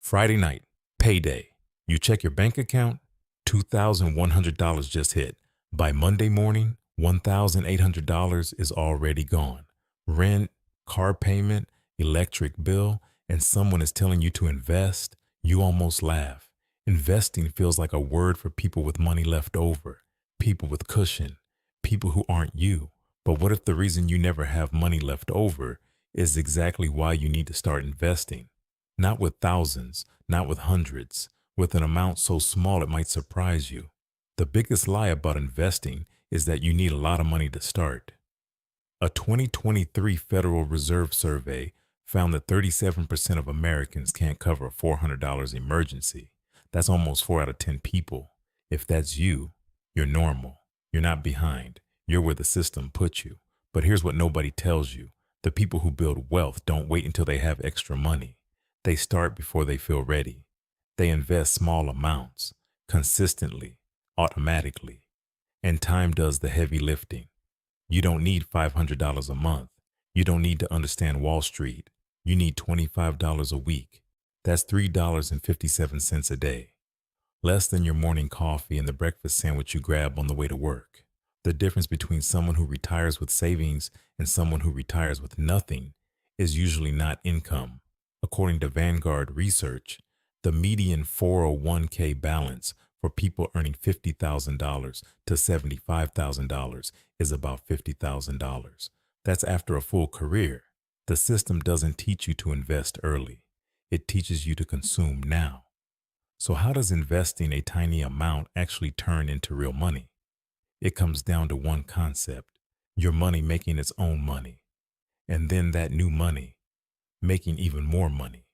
Friday night, payday. You check your bank account, $2,100 just hit. By Monday morning, $1,800 is already gone. Rent, car payment, electric bill, and someone is telling you to invest. You almost laugh. Investing feels like a word for people with money left over, people with cushion, people who aren't you. But what if the reason you never have money left over is exactly why you need to start investing? Not with thousands, not with hundreds, with an amount so small it might surprise you. The biggest lie about investing is that you need a lot of money to start. A 2023 Federal Reserve survey found that 37% of Americans can't cover a $400 emergency. That's almost 4 out of 10 people. If that's you, you're normal. You're not behind. You're where the system put you. But here's what nobody tells you. The people who build wealth don't wait until they have extra money. They start before they feel ready. They invest small amounts, consistently, automatically. And time does the heavy lifting. You don't need $500 a month. You don't need to understand Wall Street. You need $25 a week. That's $3.57 a day. Less than your morning coffee and the breakfast sandwich you grab on the way to work. The difference between someone who retires with savings and someone who retires with nothing is usually not income. According to Vanguard research, the median 401k balance for people earning $50,000 to $75,000 is about $50,000. That's after a full career. The system doesn't teach you to invest early. It teaches you to consume now. So how does investing a tiny amount actually turn into real money? It comes down to one concept: your money making its own money. And then that new money making even more money.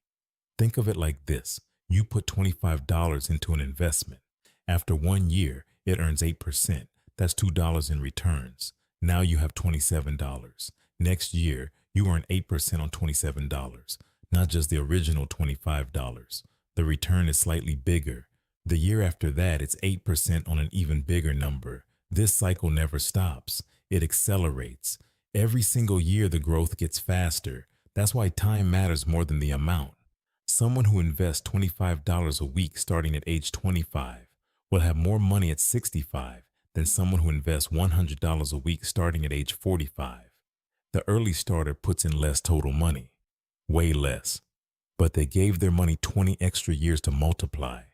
Think of it like this. You put $25 into an investment. After 1 year, it earns 8%. That's $2 in returns. Now you have $27. Next year, you earn 8% on $27, not just the original $25. The return is slightly bigger. The year after that, it's 8% on an even bigger number. This cycle never stops. It accelerates. Every single year, the growth gets faster. That's why time matters more than the amount. Someone who invests $25 a week starting at age 25 will have more money at 65 than someone who invests $100 a week starting at age 45. The early starter puts in less total money, way less, but they gave their money 20 extra years to multiply.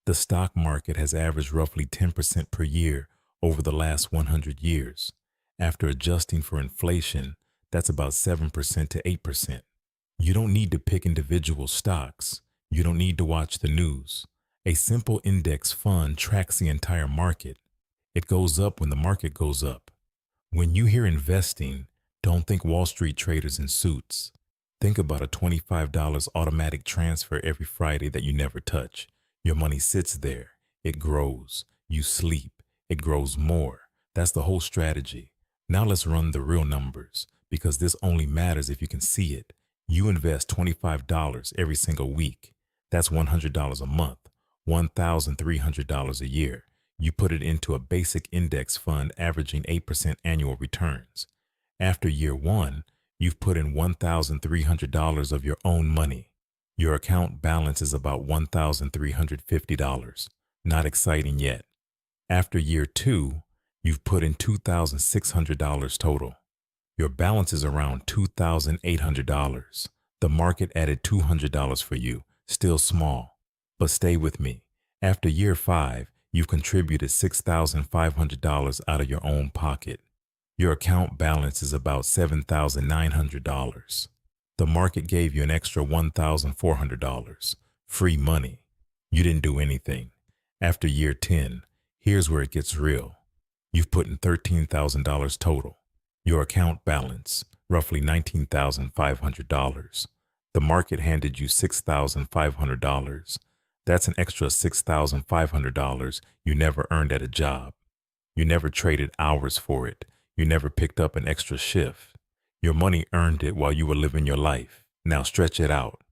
The stock market has averaged roughly 10% per year over the last 100 years. After adjusting for inflation, that's about 7% to 8%. You don't need to pick individual stocks. You don't need to watch the news. A simple index fund tracks the entire market. It goes up when the market goes up. When you hear investing, don't think Wall Street traders in suits. Think about a $25 automatic transfer every Friday that you never touch. Your money sits there. It grows. You sleep. It grows more. That's the whole strategy. Now let's run the real numbers, because this only matters if you can see it. You invest $25 every single week. That's $100 a month, $1,300 a year. You put it into a basic index fund averaging 8% annual returns. After year 1, you've put in $1,300 of your own money. Your account balance is about $1,350. Not exciting yet. After year 2, you've put in $2,600 total. Your balance is around $2,800. The market added $200 for you, still small. But stay with me. After year 5, you've contributed $6,500 out of your own pocket. Your account balance is about $7,900. The market gave you an extra $1,400. Free money. You didn't do anything. After year 10, here's where it gets real. You've put in $13,000 total. Your account balance, roughly $19,500. The market handed you $6,500. That's an extra $6,500 you never earned at a job. You never traded hours for it. You never picked up an extra shift. Your money earned it while you were living your life. Now stretch it out.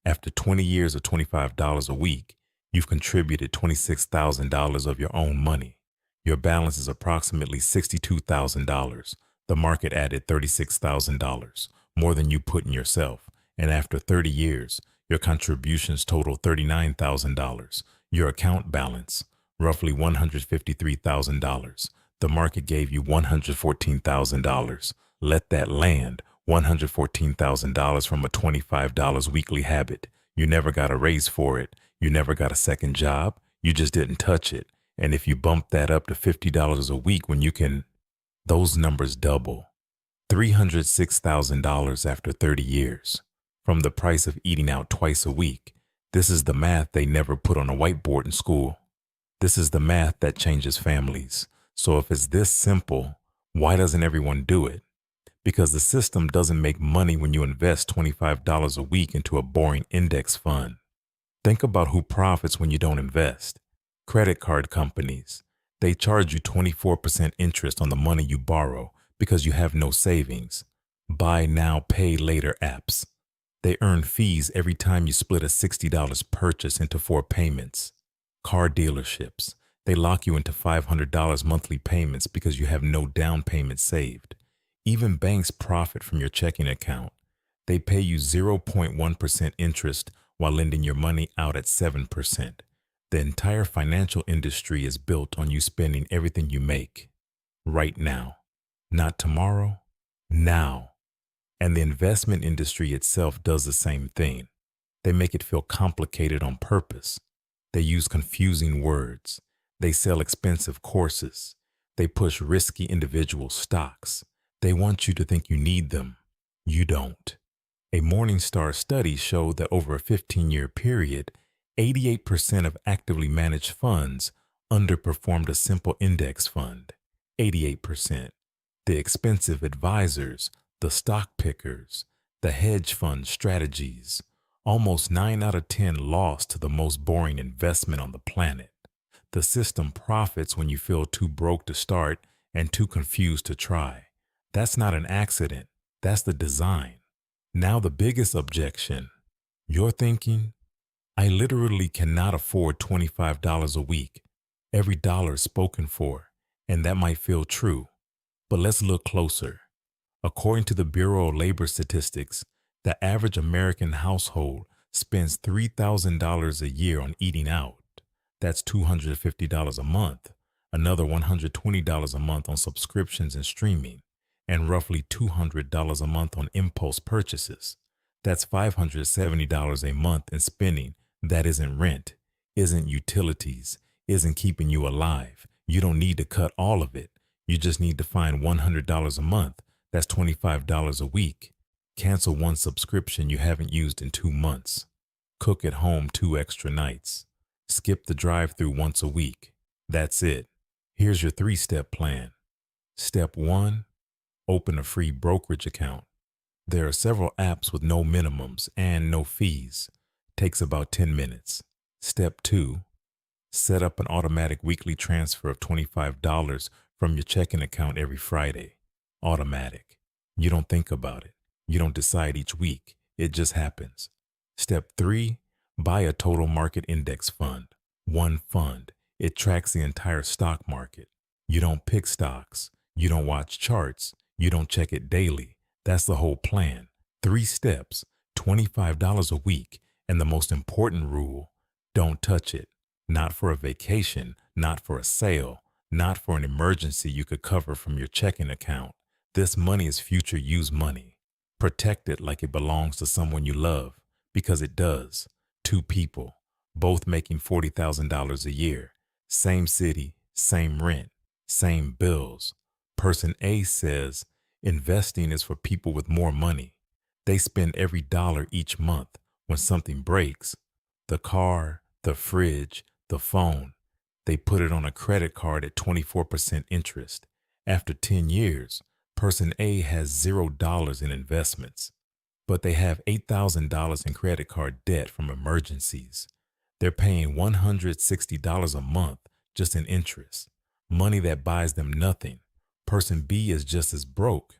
After 20 years of $25 a week, you've contributed $26,000 of your own money. Your balance is approximately $62,000. The market added $36,000, more than you put in yourself. And after 30 years, Your contributions total $39,000. Your account balance, roughly $153,000. The market gave you $114,000. Let that land, $114,000 from a $25 weekly habit. You never got a raise for it. You never got a second job. You just didn't touch it. And if you bump that up to $50 a week when you can, those numbers double. $306,000 after 30 years. From the price of eating out twice a week. This is the math they never put on a whiteboard in school. This is the math that changes families. So if it's this simple, why doesn't everyone do it? Because the system doesn't make money when you invest $25 a week into a boring index fund. Think about who profits when you don't invest. Credit card companies. They charge you 24% interest on the money you borrow because you have no savings. Buy now, pay later apps. They earn fees every time you split a $60 purchase into 4 payments. Car dealerships. They lock you into $500 monthly payments because you have no down payment saved. Even banks profit from your checking account. They pay you 0.1% interest while lending your money out at 7%. The entire financial industry is built on you spending everything you make. Right now. Not tomorrow. Now. And the investment industry itself does the same thing. They make it feel complicated on purpose. They use confusing words. They sell expensive courses. They push risky individual stocks. They want you to think you need them. You don't. A Morningstar study showed that over a 15-year period, 88% of actively managed funds underperformed a simple index fund. 88%. The expensive advisors, the stock pickers, the hedge fund strategies, almost 9 out of 10 lost to the most boring investment on the planet. The system profits when you feel too broke to start and too confused to try. That's not an accident. That's the design. Now the biggest objection. You're thinking, I literally cannot afford $25 a week. Every dollar is spoken for, and that might feel true. But let's look closer. According to the Bureau of Labor Statistics, the average American household spends $3,000 a year on eating out. That's $250 a month, another $120 a month on subscriptions and streaming, and roughly $200 a month on impulse purchases. That's $570 a month in spending that isn't rent, isn't utilities, isn't keeping you alive. You don't need to cut all of it. You just need to find $100 a month. That's $25 a week. Cancel one subscription you haven't used in 2 months. Cook at home 2 extra nights. Skip the drive-thru once a week. That's it. Here's your 3-step plan. Step 1. Open a free brokerage account. There are several apps with no minimums and no fees. Takes about 10 minutes. Step 2. Set up an automatic weekly transfer of $25 from your checking account every Friday. Automatic. You don't think about it. You don't decide each week. It just happens. Step 3. Buy a total market index fund. One fund. It tracks the entire stock market. You don't pick stocks. You don't watch charts. You don't check it daily. That's the whole plan. 3 steps, $25 a week, and the most important rule, don't touch it. Not for a vacation, not for a sale, not for an emergency you could cover from your checking account. This money is future use money. Protect it like it belongs to someone you love, because it does. 2 people, both making $40,000 a year. Same city, same rent, same bills. Person A says, investing is for people with more money. They spend every dollar each month. When something breaks, the car, the fridge, the phone, they put it on a credit card at 24% interest. After 10 years, person A has $0 in investments, but they have $8,000 in credit card debt from emergencies. They're paying $160 a month just in interest, money that buys them nothing. Person B is just as broke,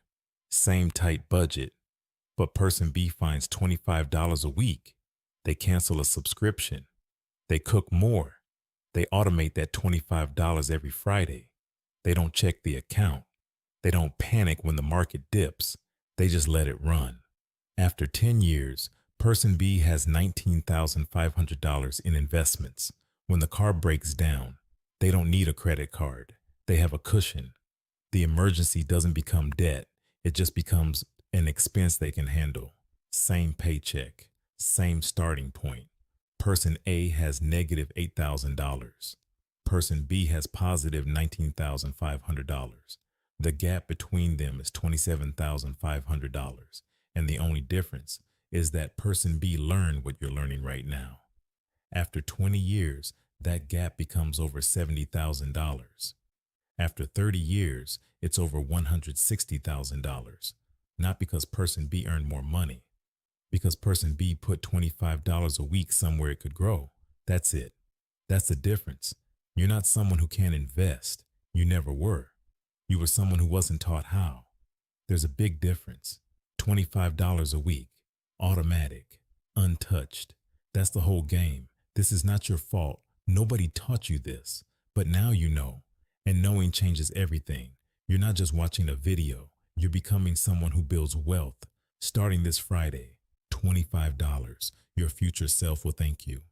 same tight budget, but person B finds $25 a week. They cancel a subscription. They cook more. They automate that $25 every Friday. They don't check the account. They don't panic when the market dips. They just let it run. After 10 years, Person B has $19,500 in investments. When the car breaks down, they don't need a credit card. They have a cushion. The emergency doesn't become debt. It just becomes an expense they can handle. Same paycheck, same starting point. Person A has negative $8,000. Person B has positive $19,500. The gap between them is $27,500. And the only difference is that person B learned what you're learning right now. After 20 years, that gap becomes over $70,000. After 30 years, it's over $160,000. Not because person B earned more money, because person B put $25 a week somewhere it could grow. That's it. That's the difference. You're not someone who can't invest. You never were. You were someone who wasn't taught how. There's a big difference. $25 a week, automatic, untouched. That's the whole game. This is not your fault. Nobody taught you this, but now you know. And knowing changes everything. You're not just watching a video. You're becoming someone who builds wealth. Starting this Friday, $25. Your future self will thank you.